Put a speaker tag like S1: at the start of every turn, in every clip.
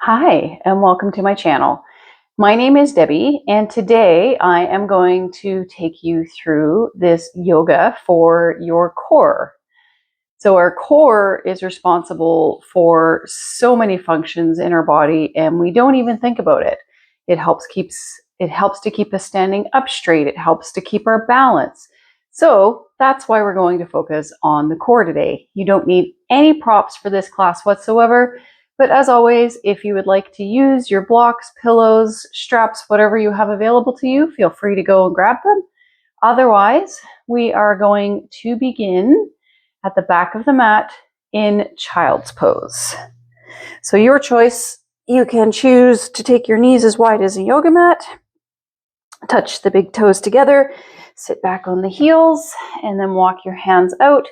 S1: Hi, and welcome to my channel. My name is Debbie, and today I am going to take you through this yoga for your core. So our core is responsible for so many functions in our body, and we don't even think about it. It helps to keep us standing up straight. It helps to keep our balance. So that's why we're going to focus on the core today. You don't need any props for this class whatsoever. But as always, if you would like to use your blocks, pillows, straps, whatever you have available to you, feel free to go and grab them. Otherwise, we are going to begin at the back of the mat in child's pose. So your choice, you can choose to take your knees as wide as a yoga mat, touch the big toes together, sit back on the heels, and then walk your hands out.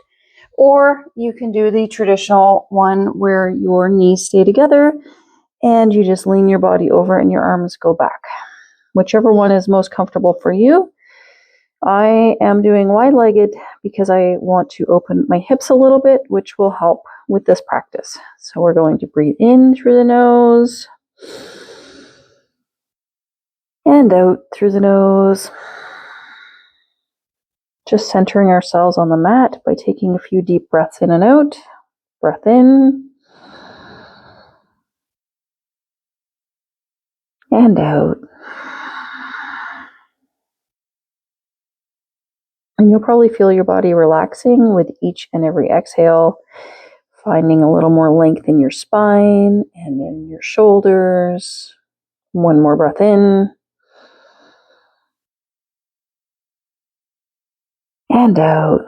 S1: Or you can do the traditional one where your knees stay together and you just lean your body over and your arms go back. Whichever one is most comfortable for you. I am doing wide-legged because I want to open my hips a little bit, which will help with this practice. So we're going to breathe in through the nose and out through the nose. Just centering ourselves on the mat by taking a few deep breaths in and out. Breath in and out. And you'll probably feel your body relaxing with each and every exhale, finding a little more length in your spine and in your shoulders. One more breath in and out.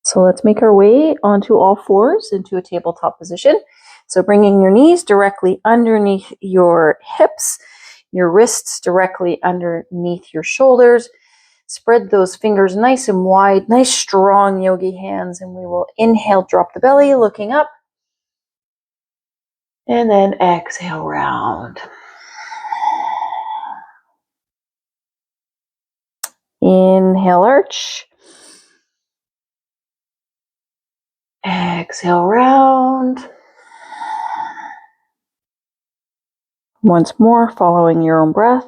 S1: So let's make our way onto all fours into a tabletop position. So bringing your knees directly underneath your hips, your wrists directly underneath your shoulders. Spread those fingers nice and wide, nice strong yogi hands, and we will inhale, drop the belly, looking up. And then exhale, round. Inhale, arch. Exhale, round. Once more, following your own breath.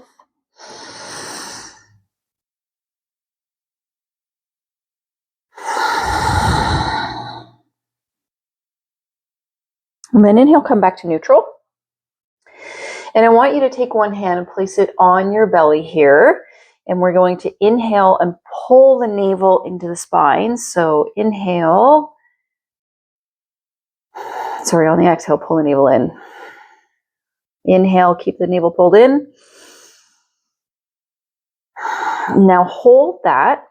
S1: And then inhale, come back to neutral. And I want you to take one hand and place it on your belly here. And we're going to inhale and pull the navel into the spine. So inhale. Sorry, on the exhale, pull the navel in. Inhale, keep the navel pulled in. Now hold that.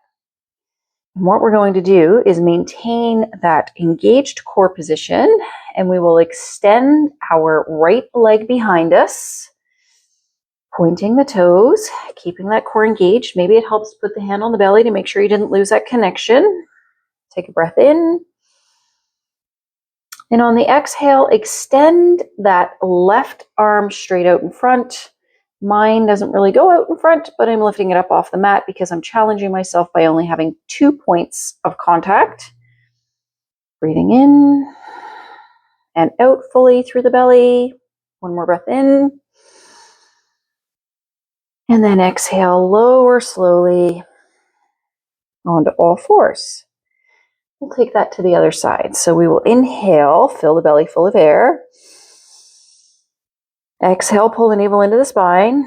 S1: And what we're going to do is maintain that engaged core position, and we will extend our right leg behind us, pointing the toes, keeping that core engaged. Maybe it helps to put the hand on the belly to make sure you didn't lose that connection. Take a breath in. And on the exhale, extend that left arm straight out in front. Mine doesn't really go out in front, but I'm lifting it up off the mat because I'm challenging myself by only having 2 points of contact. Breathing in and out fully through the belly. One more breath in. And then exhale, lower slowly onto all fours. We'll take that to the other side. So we will inhale, fill the belly full of air. Exhale, pull the navel into the spine.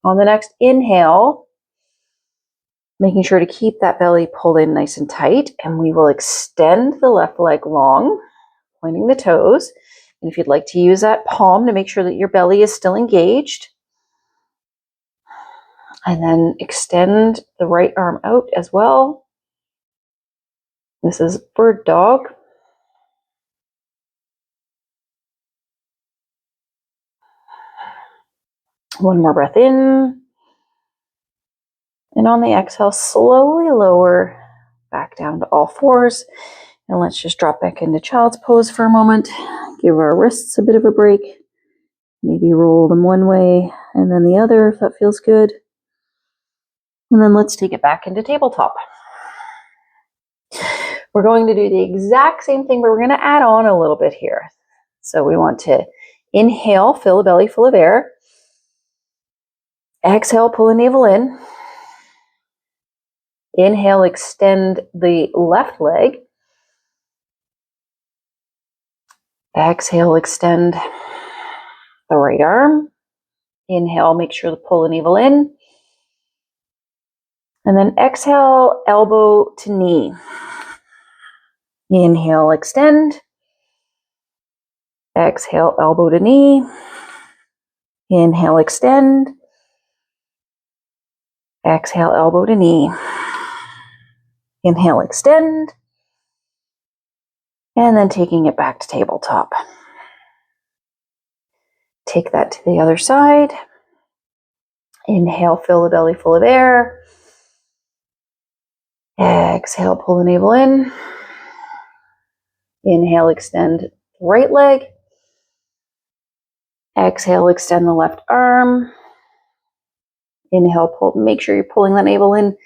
S1: On the next inhale, making sure to keep that belly pulled in nice and tight, and we will extend the left leg long, pointing the toes. And if you'd like to use that palm to make sure that your belly is still engaged, and then extend the right arm out as well. This is bird dog. One more breath in. And on the exhale, slowly lower back down to all fours. And let's just drop back into child's pose for a moment. Give our wrists a bit of a break. Maybe roll them one way and then the other if that feels good. And then let's take it back into tabletop. We're going to do the exact same thing, but we're going to add on a little bit here. So we want to inhale, fill the belly full of air. Exhale, pull the navel in. Inhale, extend the left leg. Exhale, extend the right arm. Inhale, make sure to pull the navel in. And then exhale, elbow to knee. Inhale, extend. Exhale, elbow to knee. Inhale, extend. Exhale, elbow to knee. Inhale, extend. And then taking it back to tabletop. Take that to the other side. Inhale, fill the belly full of air. Exhale, pull the navel in. Inhale, extend the right leg. Exhale, extend the left arm. Inhale, pull, make sure you're pulling that navel in.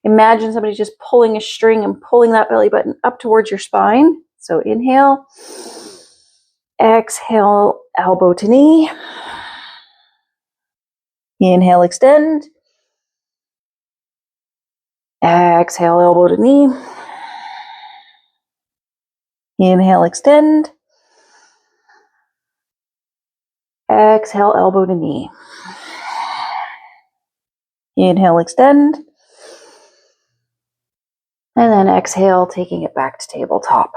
S1: Imagine somebody just pulling a string and pulling that belly button up towards your spine. So inhale. Exhale, elbow to knee. Inhale, extend. Exhale, elbow to knee. Inhale, extend. Exhale, elbow to knee. Inhale, extend. And then exhale, taking it back to tabletop.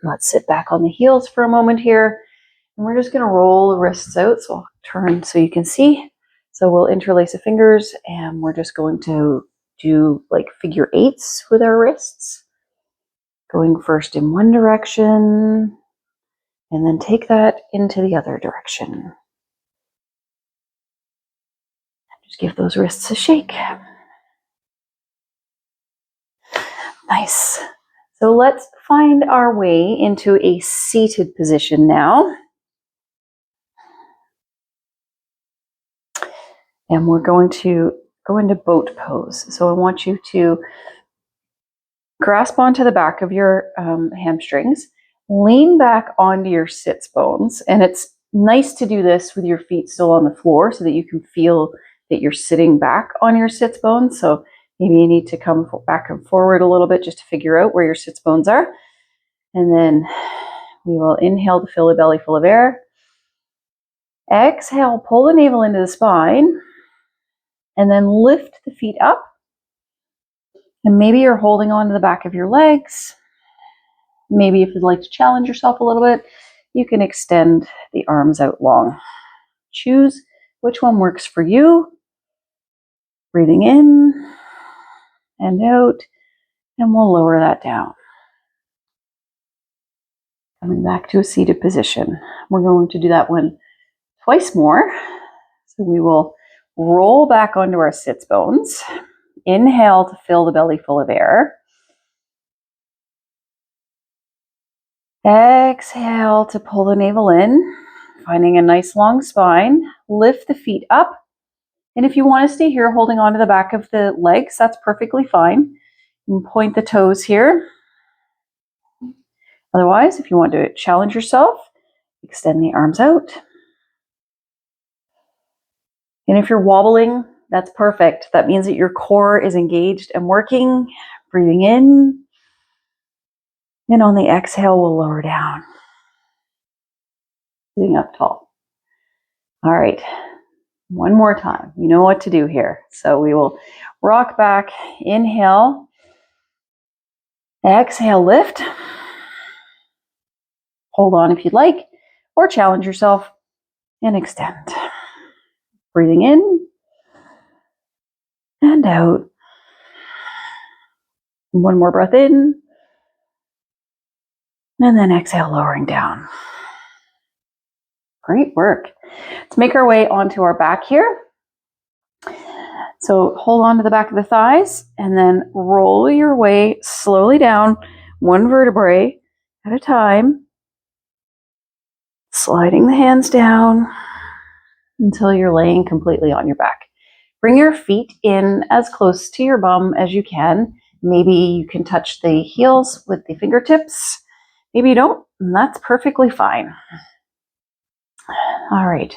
S1: Let's sit back on the heels for a moment here. And we're just going to roll the wrists out. So I'll turn so you can see. So we'll interlace the fingers and we're just going to do like figure eights with our wrists. Going first in one direction and then take that into the other direction. Just give those wrists a shake. Nice. So let's find our way into a seated position now. And we're going to go into boat pose. So I want you to grasp onto the back of your hamstrings, lean back onto your sits bones. And it's nice to do this with your feet still on the floor so that you can feel that you're sitting back on your sits bones. So maybe you need to come back and forward a little bit just to figure out where your sits bones are. And then we will inhale to fill the belly full of air. Exhale, pull the navel into the spine. And then lift the feet up. And maybe you're holding on to the back of your legs. Maybe if you'd like to challenge yourself a little bit, you can extend the arms out long. Choose which one works for you. Breathing in and out. And we'll lower that down. Coming back to a seated position. We're going to do that one twice more. So we will roll back onto our sits bones. Inhale to fill the belly full of air. Exhale to pull the navel in, finding a nice long spine. Lift the feet up. And if you want to stay here holding on to the back of the legs, that's perfectly fine. You can point the toes here. Otherwise, if you want to challenge yourself, extend the arms out. And if you're wobbling, that's perfect. That means that your core is engaged and working. Breathing in. And on the exhale, we'll lower down. Sitting up tall. All right. One more time. You know what to do here. So we will rock back. Inhale. Exhale, lift. Hold on if you'd like, or challenge yourself and extend. Breathing in and out. One more breath in. And then exhale, lowering down. Great work. Let's make our way onto our back here. So hold on to the back of the thighs and then roll your way slowly down, one vertebrae at a time. Sliding the hands down until you're laying completely on your back. Bring your feet in as close to your bum as you can. Maybe you can touch the heels with the fingertips. Maybe you don't, and that's perfectly fine. All right.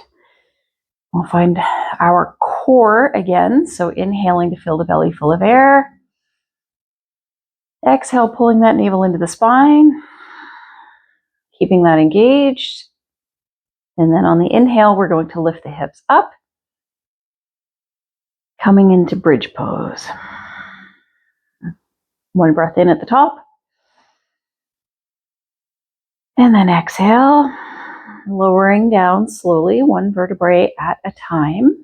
S1: We'll find our core again. So inhaling to fill the belly full of air. Exhale, pulling that navel into the spine. Keeping that engaged. And then on the inhale, we're going to lift the hips up. Coming into bridge pose. One breath in at the top. And then exhale, lowering down slowly, one vertebrae at a time.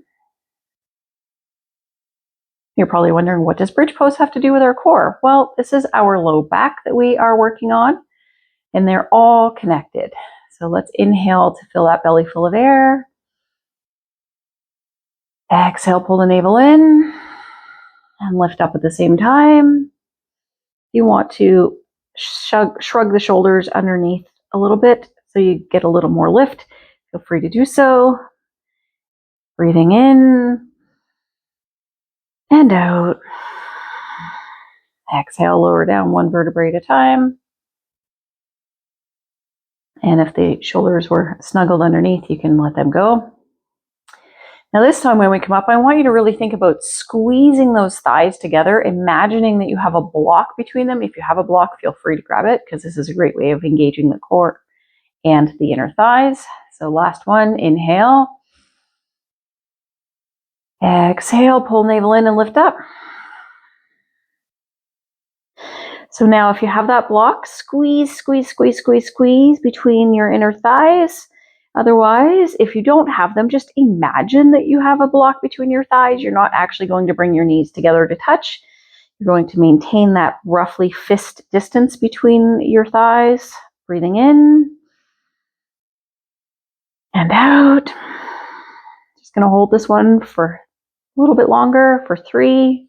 S1: You're probably wondering, what does bridge pose have to do with our core? Well, this is our low back that we are working on, and they're all connected. So let's inhale to fill that belly full of air. Exhale, pull the navel in and lift up at the same time. You want to shrug the shoulders underneath a little bit so you get a little more lift. Feel free to do so. Breathing in and out. Exhale, lower down one vertebrae at a time. And if the shoulders were snuggled underneath, you can let them go. Now this time when we come up, I want you to really think about squeezing those thighs together, imagining that you have a block between them. If you have a block, feel free to grab it, because this is a great way of engaging the core and the inner thighs. So last one, inhale. Exhale, pull navel in and lift up. So now if you have that block, squeeze, squeeze, squeeze, squeeze, squeeze between your inner thighs. Otherwise, if you don't have them, just imagine that you have a block between your thighs. You're not actually going to bring your knees together to touch. You're going to maintain that roughly fist distance between your thighs. Breathing in and out. Just going to hold this one for a little bit longer for 3,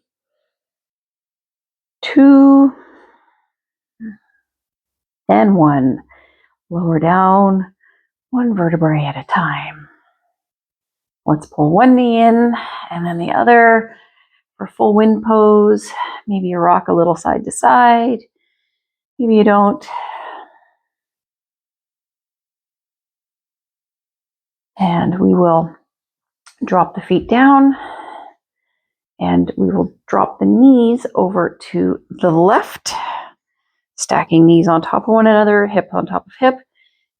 S1: 2, and 1. Lower down one vertebrae at a time. Let's pull one knee in and then the other for full wind pose. Maybe you rock a little side to side. Maybe you don't. And we will drop the feet down and we will drop the knees over to the left, stacking knees on top of one another, hip on top of hip.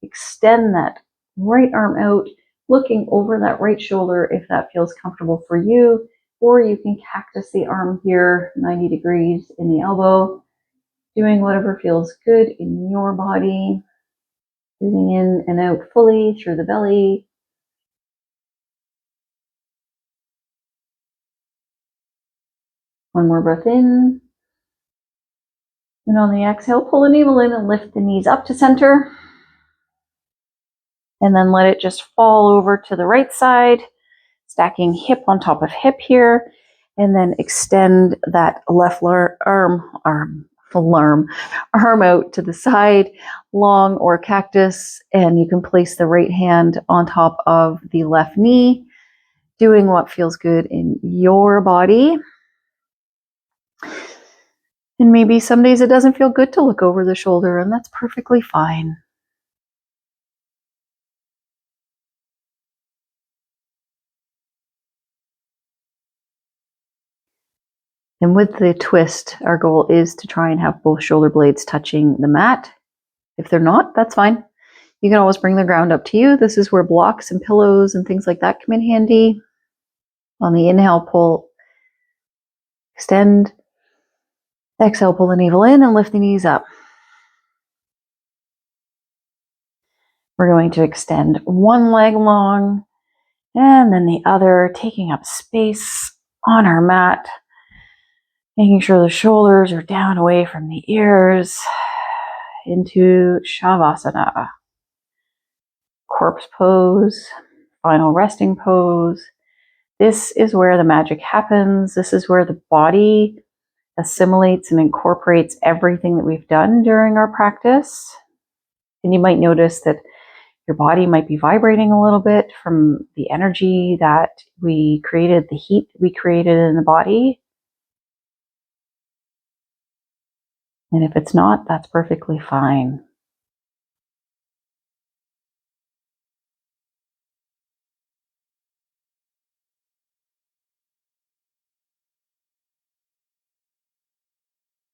S1: Extend that right arm out, looking over that right shoulder if that feels comfortable for you, or you can cactus the arm here 90 degrees in the elbow, doing whatever feels good in your body. Breathing in and out fully through the belly. One more breath in. And on the exhale, pull the navel in and lift the knees up to center. And then let it just fall over to the right side, stacking hip on top of hip here. And then extend that left arm out to the side, long or cactus. And you can place the right hand on top of the left knee, doing what feels good in your body. And maybe some days it doesn't feel good to look over the shoulder, and that's perfectly fine. And with the twist, our goal is to try and have both shoulder blades touching the mat. If they're not, that's fine. You can always bring the ground up to you. This is where blocks and pillows and things like that come in handy. On the inhale, pull, extend. Exhale, pull the navel in and lift the knees up. We're going to extend one leg long and then the other, taking up space on our mat. Making sure the shoulders are down away from the ears into Savasana. Corpse pose, final resting pose. This is where the magic happens. This is where the body assimilates and incorporates everything that we've done during our practice. And you might notice that your body might be vibrating a little bit from the energy that we created, the heat we created in the body. And if it's not, that's perfectly fine.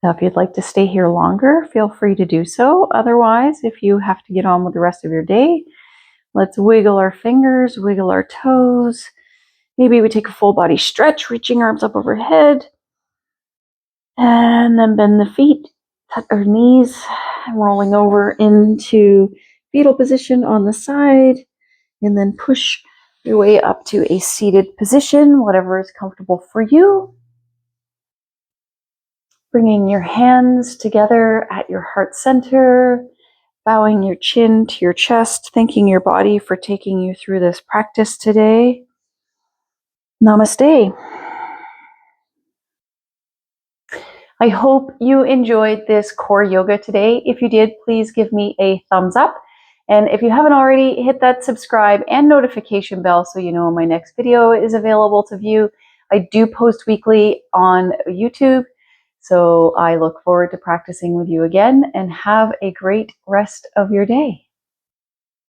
S1: Now, if you'd like to stay here longer, feel free to do so. Otherwise, if you have to get on with the rest of your day, let's wiggle our fingers, wiggle our toes. Maybe we take a full body stretch, reaching arms up overhead. And then bend the feet, tuck our knees, and rolling over into fetal position on the side. And then push your way up to a seated position, whatever is comfortable for you. Bringing your hands together at your heart center, bowing your chin to your chest, thanking your body for taking you through this practice today. Namaste. I hope you enjoyed this core yoga today. If you did, please give me a thumbs up. And if you haven't already, hit that subscribe and notification bell so you know when my next video is available to view. I do post weekly on YouTube, so I look forward to practicing with you again, and have a great rest of your day.